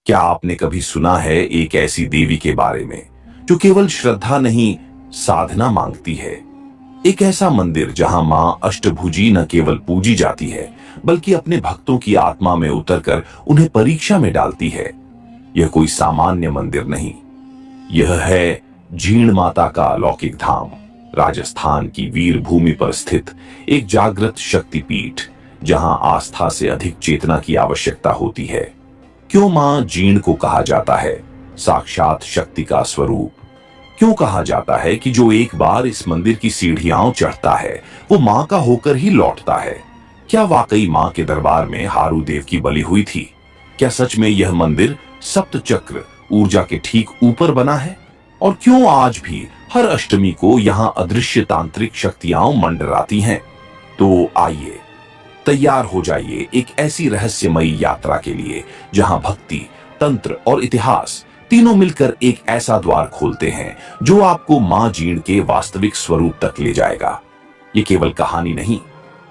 क्या आपने कभी सुना है एक ऐसी देवी के बारे में जो केवल श्रद्धा नहीं, साधना मांगती है? एक ऐसा मंदिर जहां मां अष्टभुजी न केवल पूजी जाती है, बल्कि अपने भक्तों की आत्मा में उतरकर उन्हें परीक्षा में डालती है। यह कोई सामान्य मंदिर नहीं, यह है जीण माता का अलौकिक धाम, राजस्थान की वीर भूमि पर स्थित एक जागृत शक्तिपीठ, जहां आस्था से अधिक चेतना की आवश्यकता होती है। क्यों मां जीण को कहा जाता है साक्षात शक्ति का स्वरूप? क्यों कहा जाता है कि जो एक बार इस मंदिर की सीढ़ियां चढ़ता है वो मां का होकर ही लौटता है? क्या वाकई मां के दरबार में हारू देव की बलि हुई थी? क्या सच में यह मंदिर सप्त चक्र ऊर्जा के ठीक ऊपर बना है? और क्यों आज भी हर अष्टमी को यहां अदृश्य तांत्रिक शक्तियां मंडराती हैं? तो आइए, तैयार हो जाइए एक ऐसी रहस्यमयी यात्रा के लिए जहां भक्ति, तंत्र और इतिहास तीनों मिलकर एक ऐसा द्वार खोलते हैं जो आपको मां जीण के वास्तविक स्वरूप तक ले जाएगा। ये केवल कहानी नहीं,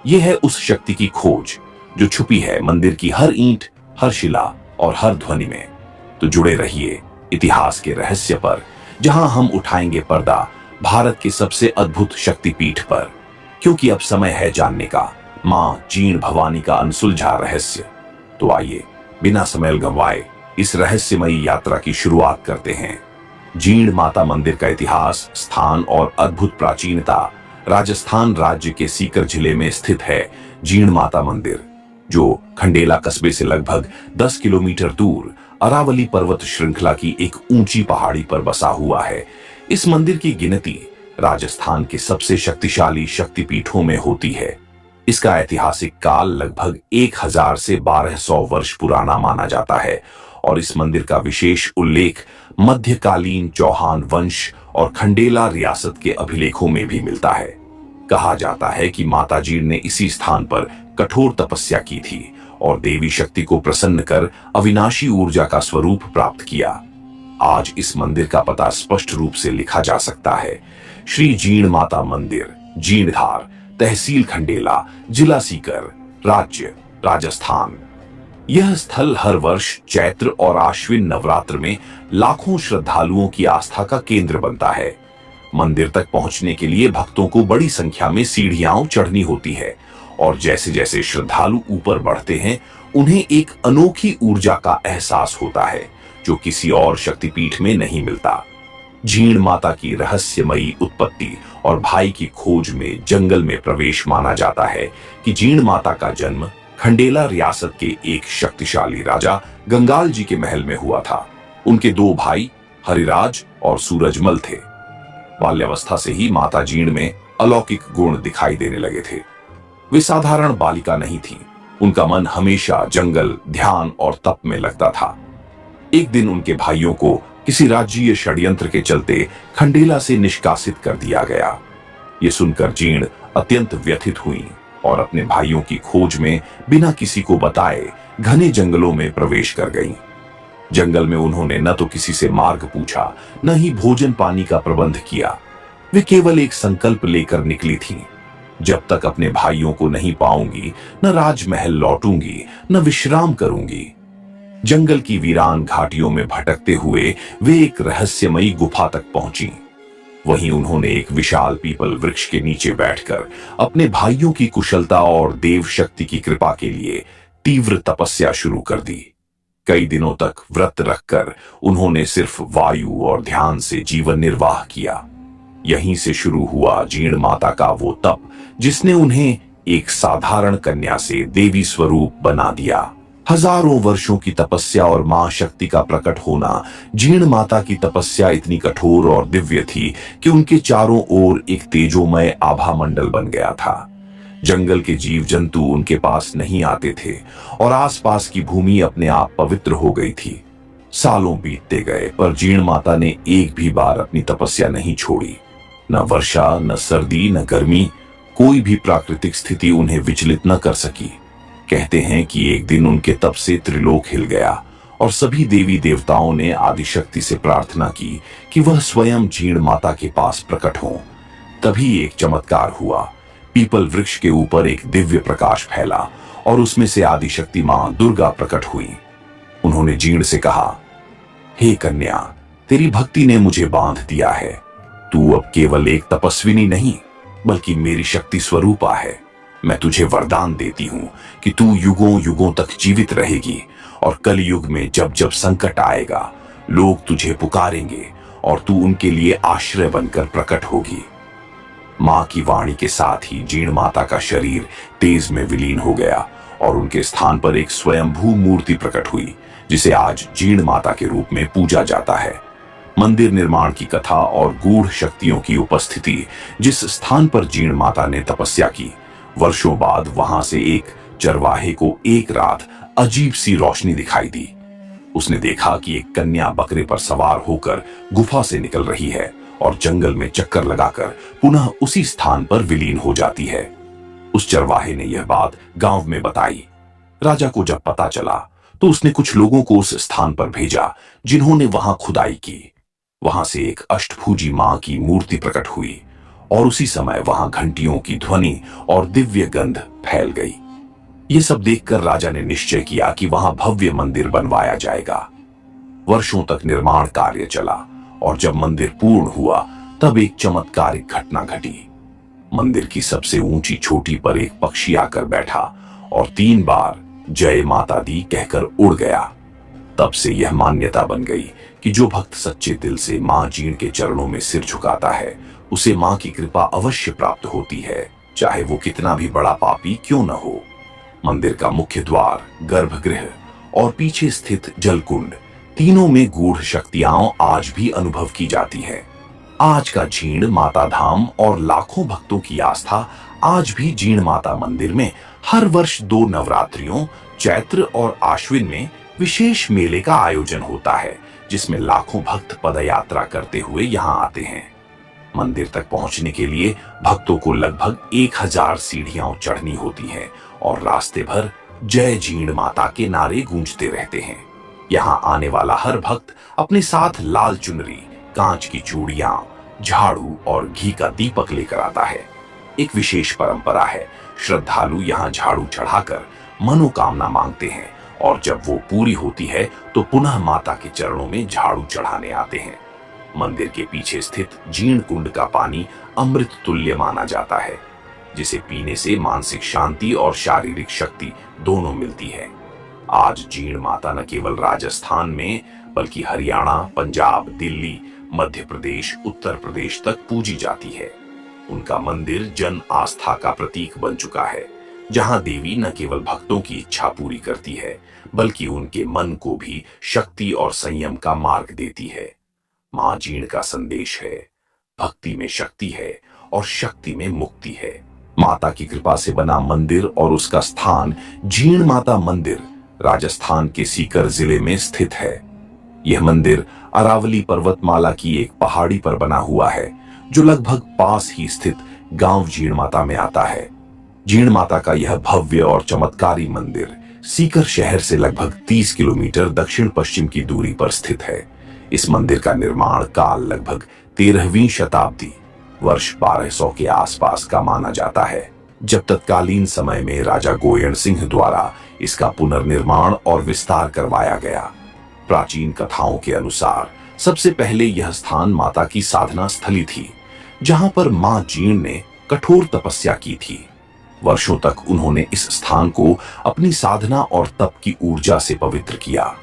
ये है उस शक्ति की खोज जो छुपी है मंदिर की हर ईंट, हर शिला और हर ध्वनि में। तो जुड़े रहिए इतिहास के रहस्य पर, जहां हम उठाएंगे पर्दा भारत के सबसे अद्भुत शक्तिपीठ पर, क्योंकि अब समय है जानने का मां जीण भवानी का अनसुलझा रहस्य। तो आइए, बिना समय गंवाए इस रहस्यमयी यात्रा की शुरुआत करते हैं। जीण माता मंदिर का इतिहास, स्थान और अद्भुत प्राचीनता। राजस्थान राज्य के सीकर जिले में स्थित है जीण माता मंदिर, जो खंडेला कस्बे से लगभग 10 किलोमीटर दूर अरावली पर्वत श्रृंखला की एक ऊंची पहाड़ी पर बसा हुआ है। इस मंदिर की गिनती राजस्थान के सबसे शक्तिशाली शक्तिपीठों में होती है। इसका ऐतिहासिक काल लगभग 1000 से 1200 वर्ष पुराना माना जाता है और इस मंदिर का विशेष उल्लेख मध्यकालीन चौहान वंश और खंडेला रियासत के अभिलेखों में भी मिलता है। कहा जाता है कि माता जीण ने इसी स्थान पर कठोर तपस्या की थी और देवी शक्ति को प्रसन्न कर अविनाशी ऊर्जा का स्वरूप प्राप्त किया। आज इस मंदिर का पता स्पष्ट रूप से लिखा जा सकता है। श्री जीण माता मंदिर, जीणधार, तहसील खंडेला, जिला सीकर, राज्य राजस्थान। यह स्थल हर वर्ष चैत्र और आश्विन नवरात्र में लाखों श्रद्धालुओं की आस्था का केंद्र बनता है। मंदिर तक पहुंचने के लिए भक्तों को बड़ी संख्या में सीढ़ियां चढ़नी होती है और जैसे जैसे श्रद्धालु ऊपर बढ़ते हैं, उन्हें एक अनोखी ऊर्जा का एहसास होता है जो किसी और शक्तिपीठ में नहीं मिलता। जीण माता की रहस्यमयी उत्पत्ति और भाई की खोज में जंगल में प्रवेश माना जाता है कि जीण माता का जन्म खंडेला रियासत के एक शक्तिशाली राजा गंगाल जी के महल में हुआ था। उनके 2 भाई हरिराज और सूरजमल थे। बाल्यावस्था से ही माता जीण में अलौकिक गुण दिखाई देने लगे थे। वे साधारण बालिका नहीं थी, उनका मन हमेशा जंगल, ध्यान और तप में लगता था। एक दिन उनके भाइयों को किसी राज्यीय षड्यंत्र के चलते खंडेला से निष्कासित कर दिया गया। ये सुनकर जीण अत्यंत व्यथित हुई और अपने भाइयों की खोज में बिना किसी को बताए घने जंगलों में प्रवेश कर गईं। जंगल में उन्होंने न तो किसी से मार्ग पूछा, न ही भोजन पानी का प्रबंध किया। वे केवल एक संकल्प लेकर निकली थीं, जब तक अपने भाइयों को नहीं पाऊंगी, न राजमहल लौटूंगी, न विश्राम करूंगी। जंगल की वीरान घाटियों में भटकते हुए वे एक रहस्यमयी गुफा तक पहुंची। वहीं उन्होंने एक विशाल पीपल वृक्ष के नीचे बैठकर अपने भाइयों की कुशलता और देव शक्ति की कृपा के लिए तीव्र तपस्या शुरू कर दी। कई दिनों तक व्रत रखकर उन्होंने सिर्फ वायु और ध्यान से जीवन निर्वाह किया। यहीं से शुरू हुआ जीण माता का वो तप जिसने उन्हें एक साधारण कन्या से देवी स्वरूप बना दिया। हजारों वर्षों की तपस्या और मां शक्ति का प्रकट होना। जीण माता की तपस्या इतनी कठोर और दिव्य थी कि उनके चारों ओर एक तेजोमय आभा मंडल बन गया था। जंगल के जीव जंतु उनके पास नहीं आते थे और आसपास की भूमि अपने आप पवित्र हो गई थी। सालों बीतते गए पर जीण माता ने एक भी बार अपनी तपस्या नहीं छोड़ी। न वर्षा, न सर्दी, न गर्मी, कोई भी प्राकृतिक स्थिति उन्हें विचलित न कर सकी। कहते हैं कि एक दिन उनके तप से त्रिलोक हिल गया और सभी देवी देवताओं ने आदिशक्ति से प्रार्थना की कि वह स्वयं जीण माता के पास प्रकट हो। तभी एक चमत्कार हुआ। पीपल वृक्ष के ऊपर एक दिव्य प्रकाश फैला और उसमें से आदिशक्ति मां दुर्गा प्रकट हुई। उन्होंने जीर्ण से कहा, हे कन्या, तेरी भक्ति ने मुझे बांध दिया है। तू अब केवल एक तपस्विनी नहीं बल्कि मेरी शक्ति स्वरूपा है। मैं तुझे वरदान देती हूं कि तू युगों युगों तक जीवित रहेगी और कलयुग में जब जब संकट आएगा लोग तुझे पुकारेंगे और तू उनके लिए आश्रय बनकर प्रकट होगी। मां की वाणी के साथ ही जीर्ण माता का शरीर तेज में विलीन हो गया और उनके स्थान पर एक स्वयंभू मूर्ति प्रकट हुई जिसे आज जीर्ण माता के रूप में पूजा जाता है। मंदिर निर्माण की कथा और गूढ़ शक्तियों की उपस्थिति, जिस स्थान पर जीर्ण माता ने तपस्या की, वर्षों बाद वहां से एक चरवाहे को एक रात अजीब सी रोशनी दिखाई दी। उसने देखा कि एक कन्या बकरे पर सवार होकर गुफा से निकल रही है और जंगल में चक्कर लगाकर पुनः उसी स्थान पर विलीन हो जाती है। उस चरवाहे ने यह बात गांव में बताई। राजा को जब पता चला तो उसने कुछ लोगों को उस स्थान पर भेजा जिन्होंने वहां खुदाई की। वहां से एक अष्टभुजी मां की मूर्ति प्रकट हुई और उसी समय वहां घंटियों की ध्वनि और दिव्य गंध फैल गई। ये सब देखकर राजा ने निश्चय किया कि वहां भव्य मंदिर बनवाया जाएगा। वर्षों तक निर्माण कार्य चला और जब मंदिर पूर्ण हुआ तब एक चमत्कारिक घटना घटी। मंदिर की सबसे ऊंची चोटी पर एक पक्षी आकर बैठा और 3 बार जय माता दी कहकर उड़ गया। तब से यह मान्यता बन गई कि जो भक्त सच्चे दिल से मां जीर्ण के चरणों में सिर झुकाता है उसे मां की कृपा अवश्य प्राप्त होती है, चाहे वो कितना भी बड़ा पापी क्यों न हो। मंदिर का मुख्य द्वार, गर्भगृह और पीछे स्थित जलकुंड, तीनों में गूढ़ शक्तियां आज भी अनुभव की जाती है। आज का जीर्ण माता धाम और लाखों भक्तों की आस्था आज भी जीर्ण माता मंदिर में हर वर्ष 2 नवरात्रियों, चैत्र और आश्विन में विशेष मेले का आयोजन होता है जिसमें लाखों भक्त पदयात्रा करते हुए यहाँ आते हैं। मंदिर तक पहुंचने के लिए भक्तों को लगभग 1000 सीढ़ियां चढ़नी होती हैं और रास्ते भर जय जीर्ण माता के नारे गूंजते रहते हैं। यहाँ आने वाला हर भक्त अपने साथ लाल चुनरी, कांच की चूड़ियां, झाड़ू और घी का दीपक लेकर आता है। एक विशेष परंपरा है, श्रद्धालु यहाँ झाड़ू चढ़ाकर मनोकामना मांगते हैं और जब वो पूरी होती है तो पुनः माता के चरणों में झाड़ू चढ़ाने आते हैं। मंदिर के पीछे स्थित जीर्ण कुंड का पानी अमृत तुल्य माना जाता है, जिसे पीने से मानसिक शांति और शारीरिक शक्ति दोनों मिलती है। आज जीर्ण माता न केवल राजस्थान में बल्कि हरियाणा, पंजाब, दिल्ली, मध्य प्रदेश, उत्तर प्रदेश तक पूजी जाती है। उनका मंदिर जन आस्था का प्रतीक बन चुका है, जहां देवी न केवल भक्तों की इच्छा पूरी करती है बल्कि उनके मन को भी शक्ति और संयम का मार्ग देती है। मां जीर्ण का संदेश है, भक्ति में शक्ति है और शक्ति में मुक्ति है। माता की कृपा से बना मंदिर और उसका स्थान जीर्ण माता मंदिर राजस्थान के सीकर जिले में स्थित है। यह मंदिर अरावली पर्वतमाला की एक पहाड़ी पर बना हुआ है जो लगभग पास ही स्थित गांव जीर्ण माता में आता है। जीर्ण माता का यह भव्य और चमत्कारी मंदिर सीकर शहर से लगभग 30 किलोमीटर दक्षिण पश्चिम की दूरी पर स्थित है। इस मंदिर का निर्माण काल लगभग 13वीं शताब्दी वर्ष 1200 के आसपास का माना जाता है, जब तत्कालीन समय में राजा गोयण सिंह द्वारा इसका पुनर्निर्माण और विस्तार करवाया गया। प्राचीन कथाओं के अनुसार सबसे पहले यह स्थान माता की साधना स्थली थी, जहां पर मां जीर्ण ने कठोर तपस्या की थी। वर्षों तक उन्होंने इस स्थान को अपनी साधना और तप की ऊर्जा से पवित्र किया।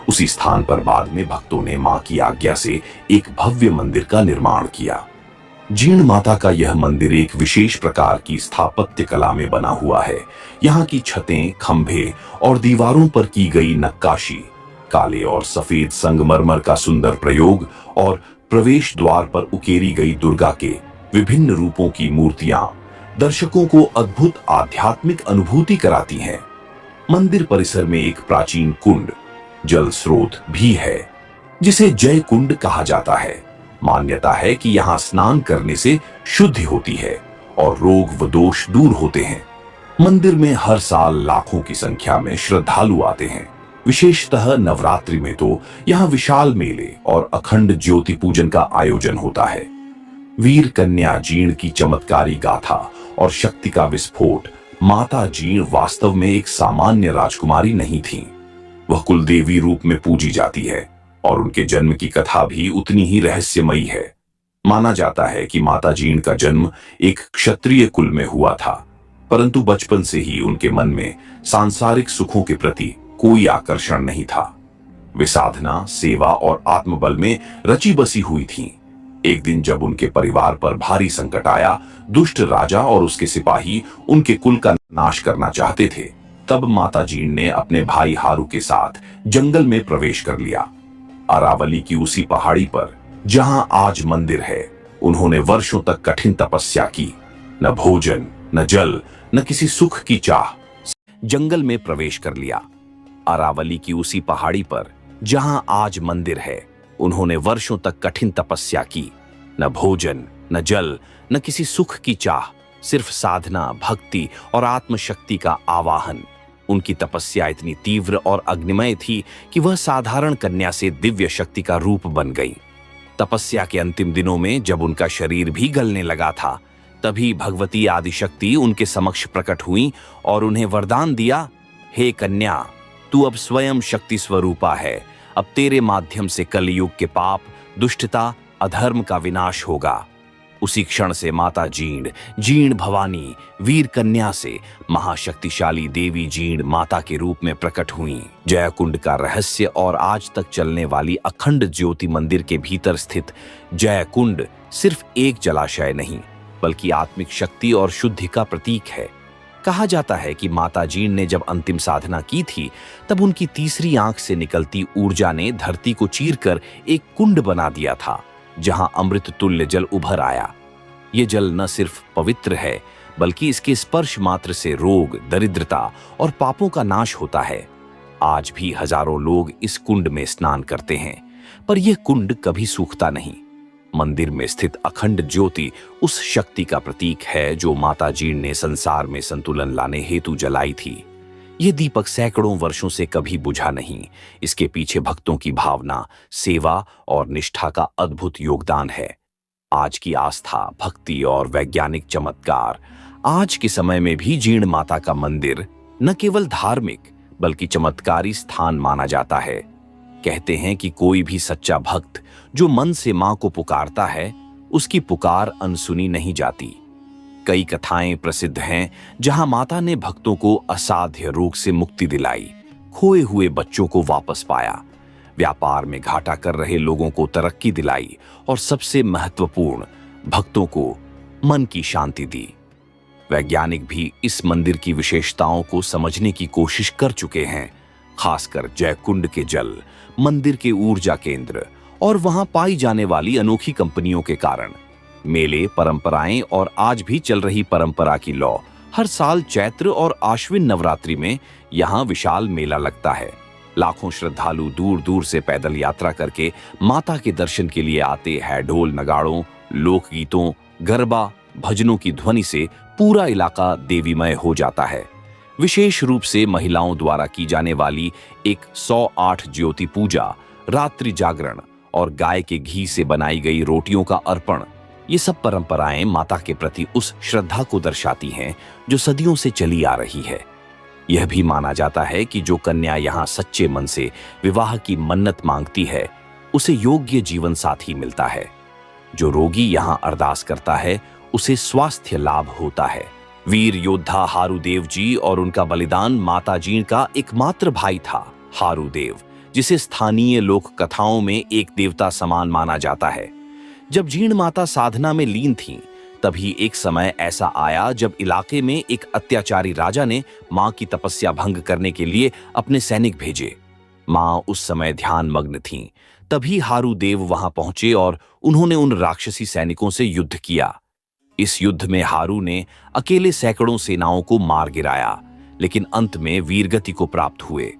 उसी स्थान पर बाद में भक्तों ने मां की आज्ञा से एक भव्य मंदिर का निर्माण किया। जीर्ण माता का यह मंदिर एक विशेष प्रकार की स्थापत्य कला में बना हुआ है। यहाँ की छतें, खंभे और दीवारों पर की गई नक्काशी, काले और सफेद संगमरमर का सुंदर प्रयोग और प्रवेश द्वार पर उकेरी गई दुर्गा के विभिन्न रूपों की मूर्तियां दर्शकों को अद्भुत आध्यात्मिक अनुभूति कराती हैं। मंदिर परिसर में एक प्राचीन कुंड, जल स्रोत भी है, जिसे जय कुंड कहा जाता है। मान्यता है कि यहाँ स्नान करने से शुद्धि होती है और रोग व दोष दूर होते हैं। मंदिर में हर साल लाखों की संख्या में श्रद्धालु आते हैं। विशेषतः नवरात्रि में तो यहाँ विशाल मेले और अखंड ज्योति पूजन का आयोजन होता है। वीर कन्या जीर्ण की चमत्कारी गाथा और शक्ति का विस्फोट। माता जीर्ण वास्तव में एक सामान्य राजकुमारी नहीं थी। वह कुलदेवी रूप में पूजी जाती है और उनके जन्म की कथा भी उतनी ही रहस्यमयी है। माना जाता है कि माता जीण का जन्म एक क्षत्रिय कुल में हुआ था, परंतु बचपन से ही उनके मन में सांसारिक सुखों के प्रति कोई आकर्षण नहीं था। वे साधना, सेवा और आत्मबल में रची बसी हुई थीं। एक दिन जब उनके परिवार पर भारी संकट आया, दुष्ट राजा और उसके सिपाही उनके कुल का नाश करना चाहते थे, तब माता जीण ने अपने भाई हारू के साथ जंगल में प्रवेश कर लिया। अरावली की उसी पहाड़ी पर जहां आज मंदिर है, उन्होंने वर्षों तक कठिन तपस्या की। न भोजन, न जल, न किसी सुख की चाह, जंगल में प्रवेश कर लिया। अरावली की उसी पहाड़ी पर जहां आज मंदिर है, उन्होंने वर्षों तक कठिन तपस्या की। न भोजन, न जल, न किसी सुख की चाह, सिर्फ साधना, भक्ति और आत्मशक्ति का आवाहन। उनकी तपस्या इतनी तीव्र और अग्निमय थी कि वह साधारण कन्या से दिव्य शक्ति का रूप बन गई। तपस्या के अंतिम दिनों में जब उनका शरीर भी गलने लगा था, तभी भगवती आदिशक्ति उनके समक्ष प्रकट हुई और उन्हें वरदान दिया, हे कन्या, तू अब स्वयं शक्ति स्वरूपा है। अब तेरे माध्यम से कलयुग के पाप, दुष्टता, अधर्म का विनाश होगा। उसी क्षण से माता जीण, जीण भवानी, वीर कन्या से महाशक्तिशाली देवी जीण माता के रूप में प्रकट हुई। जयकुंड का रहस्य और आज तक चलने वाली अखंड ज्योति मंदिर के भीतर स्थित जयकुंड सिर्फ एक जलाशय नहीं, बल्कि आत्मिक शक्ति और शुद्धि का प्रतीक है। कहा जाता है कि माता जीण ने जब अंतिम साधना की थी, तब उनकी तीसरी आंख से निकलती ऊर्जा ने धरती को चीरकर एक कुंड बना दिया था, जहां अमृत तुल्य जल उभर आया। ये जल न सिर्फ पवित्र है, बल्कि इसके स्पर्श मात्र से रोग, दरिद्रता और पापों का नाश होता है। आज भी हजारों लोग इस कुंड में स्नान करते हैं, पर यह कुंड कभी सूखता नहीं। मंदिर में स्थित अखंड ज्योति उस शक्ति का प्रतीक है जो माता जीण ने संसार में संतुलन लाने हेतु जलाई थी। यह दीपक सैकड़ों वर्षों से कभी बुझा नहीं। इसके पीछे भक्तों की भावना, सेवा और निष्ठा का अद्भुत योगदान है। आज की आस्था, भक्ति और वैज्ञानिक चमत्कार, आज के समय में भी जीण माता का मंदिर न केवल धार्मिक बल्कि चमत्कारी स्थान माना जाता है। कहते हैं कि कोई भी सच्चा भक्त जो मन से मां को पुकारता है, उसकी पुकार अनसुनी नहीं जाती। कई कथाएं प्रसिद्ध हैं जहां माता ने भक्तों को असाध्य रोग से मुक्ति दिलाई, खोए हुए बच्चों को वापस पाया, व्यापार में घाटा कर रहे लोगों को तरक्की दिलाई और सबसे महत्वपूर्ण, भक्तों को मन की शांति दी। वैज्ञानिक भी इस मंदिर की विशेषताओं को समझने की कोशिश कर चुके हैं, खासकर जयकुंड के जल, मंदिर के ऊर्जा केंद्र और वहां पाई जाने वाली अनोखी कंपनियों के कारण। मेले, परंपराएं और आज भी चल रही परंपरा की लौ, हर साल चैत्र और आश्विन नवरात्रि में यहाँ विशाल मेला लगता है। लाखों श्रद्धालु दूर दूर से पैदल यात्रा करके माता के दर्शन के लिए आते हैं। ढोल नगाड़ों, लोकगीतों, गरबा, भजनों की ध्वनि से पूरा इलाका देवीमय हो जाता है। विशेष रूप से महिलाओं द्वारा की जाने वाली 108 ज्योति पूजा, रात्रि जागरण और गाय के घी से बनाई गई रोटियों का अर्पण, ये सब परंपराएं माता के प्रति उस श्रद्धा को दर्शाती हैं जो सदियों से चली आ रही है। यह भी माना जाता है कि जो कन्या यहाँ सच्चे मन से विवाह की मन्नत मांगती है, उसे योग्य जीवन साथी मिलता है। जो रोगी यहाँ अरदास करता है, उसे स्वास्थ्य लाभ होता है। वीर योद्धा हारूदेव जी और उनका बलिदान माता जीण का एकमात्र भाई था, हारूदेव, जिसे स्थानीय लोक कथाओं में एक देवता समान माना जाता है। जब जीण माता साधना में लीन थीं, तभी एक समय ऐसा आया जब इलाके में एक अत्याचारी राजा ने मां की तपस्या भंग करने के लिए अपने सैनिक भेजे। मां उस समय ध्यान मग्न थीं। तभी हारूदेव वहां पहुंचे और उन्होंने उन राक्षसी सैनिकों से युद्ध किया। इस युद्ध में हारू ने अकेले सैकड़ों सेनाओं को मार गिराया, लेकिन अंत में वीरगति को प्राप्त हुए।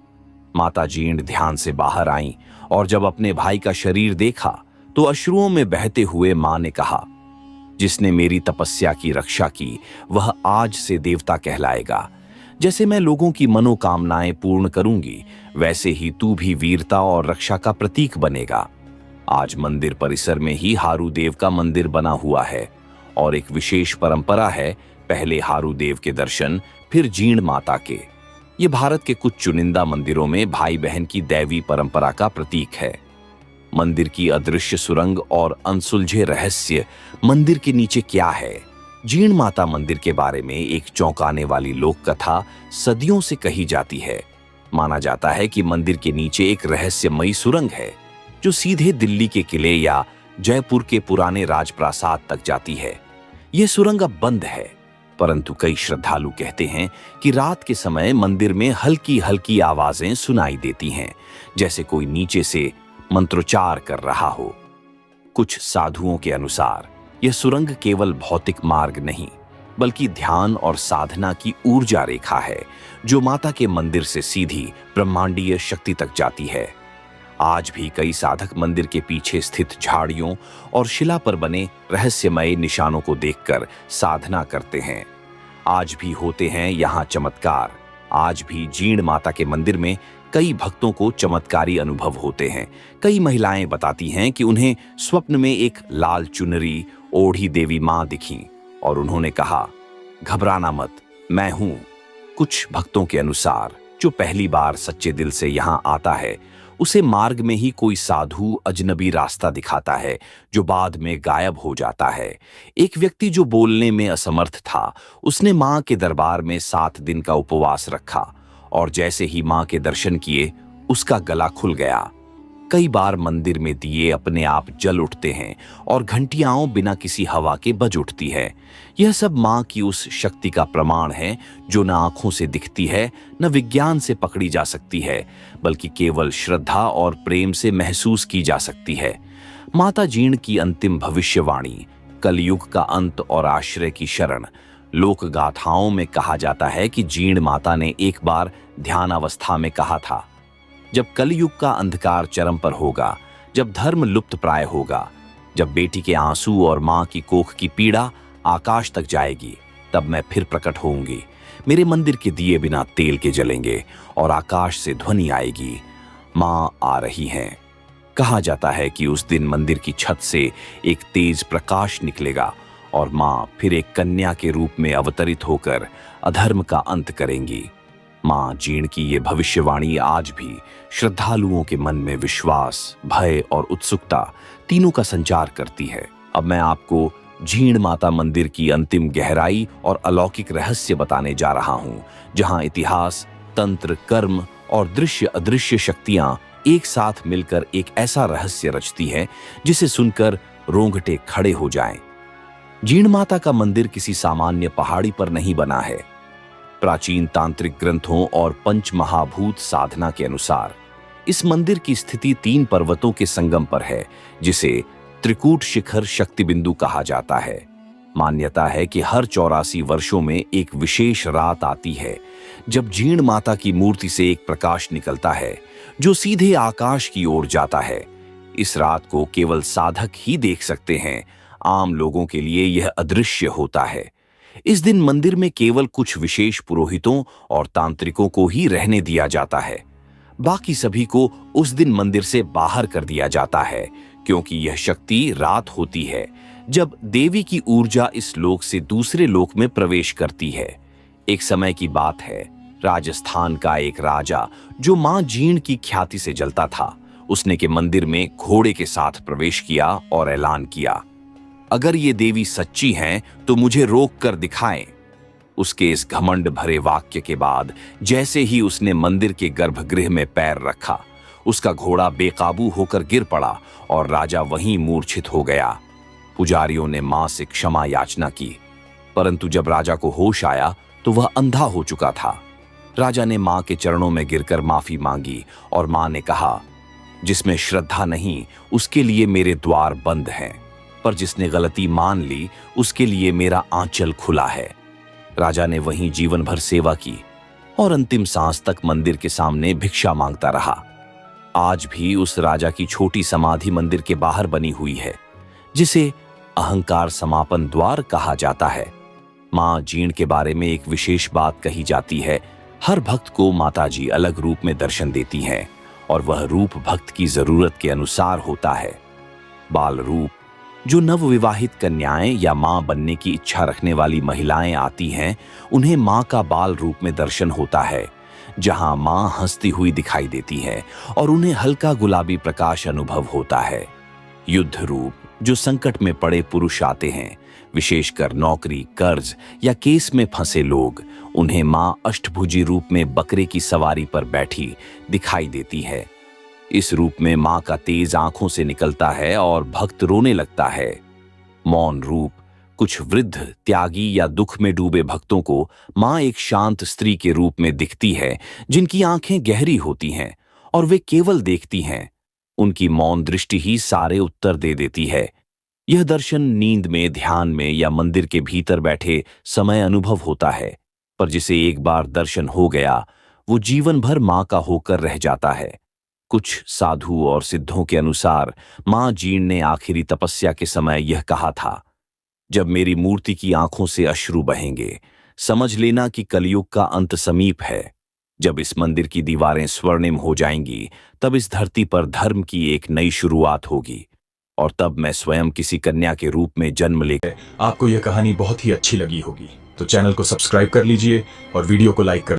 माता जीण ध्यान से बाहर आईं और जब अपने भाई का शरीर देखा तो अश्रुओं में बहते हुए मां ने कहा, जिसने मेरी तपस्या की रक्षा की वह आज से देवता कहलाएगा। जैसे मैं लोगों की मनोकामनाएं पूर्ण करूंगी, वैसे ही तू भी वीरता और रक्षा का प्रतीक बनेगा। आज मंदिर परिसर में ही हारूदेव का मंदिर बना हुआ है और एक विशेष परंपरा है, पहले हारूदेव के दर्शन, फिर जीण माता के। ये भारत के कुछ चुनिंदा मंदिरों में भाई बहन की दैवी परंपरा का प्रतीक है। मंदिर की अदृश्य सुरंग और अनसुलझे रहस्य। मंदिर के नीचे क्या है? जीण माता मंदिर के बारे में एक चौंकाने वाली लोक कथा सदियों से कही जाती है। माना जाता है कि मंदिर के नीचे एक रहस्यमयी सुरंग है जो सीधे दिल्ली के किले या जयपुर के पुराने राजप्रासाद तक जाती है। यह सुरंग अब बंद है, परंतु कई श्रद्धालु कहते हैं कि रात के समय मंदिर में हल्की हल्की आवाजें सुनाई देती हैं, जैसे कोई नीचे से मंत्रोच्चार कर रहा हो। कुछ साधुओं के अनुसार यह सुरंग केवल भौतिक मार्ग नहीं, बल्कि ध्यान और साधना की ऊर्जा रेखा है जो माता के मंदिर से सीधी ब्रह्मांडीय शक्ति तक जाती है। आज भी कई साधक मंदिर के पीछे स्थित झाड़ियों और शिला पर बने रहस्यमय निशानों को देखकर साधना करते हैं। आज भी होते हैं यहाँ चमत्कार। आज भी जीण माता के मंदिर में कई भक्तों को चमत्कारी अनुभव होते हैं। कई महिलाएं बताती हैं कि उन्हें स्वप्न में एक लाल चुनरी ओढ़ी देवी मां दिखीं और उन्होंने कहा, घबराना मत, मैं हूं। कुछ भक्तों के अनुसार जो पहली बार सच्चे दिल से यहाँ आता है, उसे मार्ग में ही कोई साधु अजनबी रास्ता दिखाता है जो बाद में गायब हो जाता है। एक व्यक्ति जो बोलने में असमर्थ था, उसने मां के दरबार में 7 दिन का उपवास रखा और जैसे ही मां के दर्शन किए, उसका गला खुल गया। कई बार मंदिर में दिए अपने आप जल उठते हैं और घंटियां बिना किसी हवा के बज उठती है। यह सब मां की उस शक्ति का प्रमाण है जो न आंखों से दिखती है, न विज्ञान से पकड़ी जा सकती है, बल्कि केवल श्रद्धा और प्रेम से महसूस की जा सकती है। माता जीण की अंतिम भविष्यवाणी, कलयुग का अंत और आश्रय की शरण। लोक गाथाओं में कहा जाता है कि जीण माता ने एक बार ध्यान अवस्था में कहा था, जब कलयुग का अंधकार चरम पर होगा, जब धर्म लुप्त प्राय होगा, जब बेटी के आंसू और मां की कोख की पीड़ा आकाश तक जाएगी, तब मैं फिर प्रकट होऊंगी। मेरे मंदिर के दिए बिना तेल के जलेंगे और आकाश से ध्वनि आएगी, मां आ रही हैं। कहा जाता है कि उस दिन मंदिर की छत से एक तेज प्रकाश निकलेगा और मां फिर एक कन्या के रूप में अवतरित होकर अधर्म का अंत करेंगी। मां जीण की ये भविष्यवाणी आज भी श्रद्धालुओं के मन में विश्वास, भय और उत्सुकता तीनों का संचार करती है। अब मैं आपको जीण माता मंदिर की अंतिम गहराई और अलौकिक रहस्य बताने जा रहा हूं, जहां इतिहास, तंत्र, कर्म और दृश्य अदृश्य शक्तियां एक साथ मिलकर एक ऐसा रहस्य रचती है जिसे सुनकर रोंगटे खड़े हो जाएं। जीण माता का मंदिर किसी सामान्य पहाड़ी पर नहीं बना है। प्राचीन तांत्रिक ग्रंथों और पंच महाभूत साधना के अनुसार इस मंदिर की स्थिति 3 पर्वतों के संगम पर है, जिसे त्रिकूट शिखर शक्ति बिंदु कहा जाता है। मान्यता है कि हर 84 वर्षों में एक विशेष रात आती है जब जीण माता की मूर्ति से एक प्रकाश निकलता है जो सीधे आकाश की ओर जाता है। इस रात को केवल साधक ही देख सकते हैं, आम लोगों के लिए यह अदृश्य होता है। इस दिन मंदिर में केवल कुछ विशेष पुरोहितों और तांत्रिकों को ही रहने दिया जाता है। बाकी सभी को उस दिन मंदिर से बाहर कर दिया जाता है, क्योंकि यह शक्ति रात होती है जब देवी की ऊर्जा इस लोक से दूसरे लोक में प्रवेश करती है। एक समय की बात है, राजस्थान का एक राजा जो मां जीण की ख्याति से जलता था, उसने के मंदिर में घोड़े के साथ प्रवेश किया और ऐलान किया, अगर ये देवी सच्ची हैं तो मुझे रोक कर दिखाएं। उसके इस घमंड भरे वाक्य के बाद जैसे ही उसने मंदिर के गर्भगृह में पैर रखा, उसका घोड़ा बेकाबू होकर गिर पड़ा और राजा वहीं मूर्छित हो गया। पुजारियों ने मां से क्षमा याचना की, परंतु जब राजा को होश आया तो वह अंधा हो चुका था। राजा ने मां के चरणों में गिरकर माफी मांगी और मां ने कहा, जिसमें श्रद्धा नहीं उसके लिए मेरे द्वार बंद हैं, पर जिसने गलती मान ली उसके लिए मेरा आंचल खुला है। राजा ने वहीं जीवन भर सेवा की और अंतिम सांस तक मंदिर के सामने भिक्षा मांगता रहा। आज भी उस राजा की छोटी समाधि मंदिर के बाहर बनी हुई है, जिसे अहंकार समापन द्वार कहा जाता है। मां जीण के बारे में एक विशेष बात कही जाती है, हर भक्त को माताजी अलग रूप में दर्शन देती हैं और वह रूप भक्त की जरूरत के अनुसार होता है। बाल रूप, जो नवविवाहित कन्याएं या मां बनने की इच्छा रखने वाली महिलाएं आती हैं, उन्हें मां का बाल रूप में दर्शन होता है। जहां मां हंसती हुई दिखाई देती है और उन्हें हल्का गुलाबी प्रकाश अनुभव होता है। युद्ध रूप, जो संकट में पड़े पुरुष आते हैं, विशेषकर नौकरी, कर्ज या केस में फंसे लोग, उन्हें मां अष्टभुजी रूप में बकरे की सवारी पर बैठी दिखाई देती है। इस रूप में मां का तेज आंखों से निकलता है और भक्त रोने लगता है। मौन रूप, कुछ वृद्ध, त्यागी या दुख में डूबे भक्तों को मां एक शांत स्त्री के रूप में दिखती है, जिनकी आंखें गहरी होती हैं और वे केवल देखती हैं। उनकी मौन दृष्टि ही सारे उत्तर दे देती है। यह दर्शन नींद में, ध्यान में या मंदिर के भीतर बैठे समय अनुभव होता है, पर जिसे एक बार दर्शन हो गया, वो जीवन भर मां का होकर रह जाता है। कुछ साधु और सिद्धों के अनुसार मां जीण ने आखिरी तपस्या के समय यह कहा था, जब मेरी मूर्ति की आंखों से अश्रु बहेंगे, समझ लेना कि कलयुग का अंत समीप है। जब इस मंदिर की दीवारें स्वर्णिम हो जाएंगी, तब इस धरती पर धर्म की एक नई शुरुआत होगी, और तब मैं स्वयं किसी कन्या के रूप में जन्म लेकर। आपको यह कहानी बहुत ही अच्छी लगी होगी, तो चैनल को सब्सक्राइब कर लीजिए और वीडियो को लाइक कर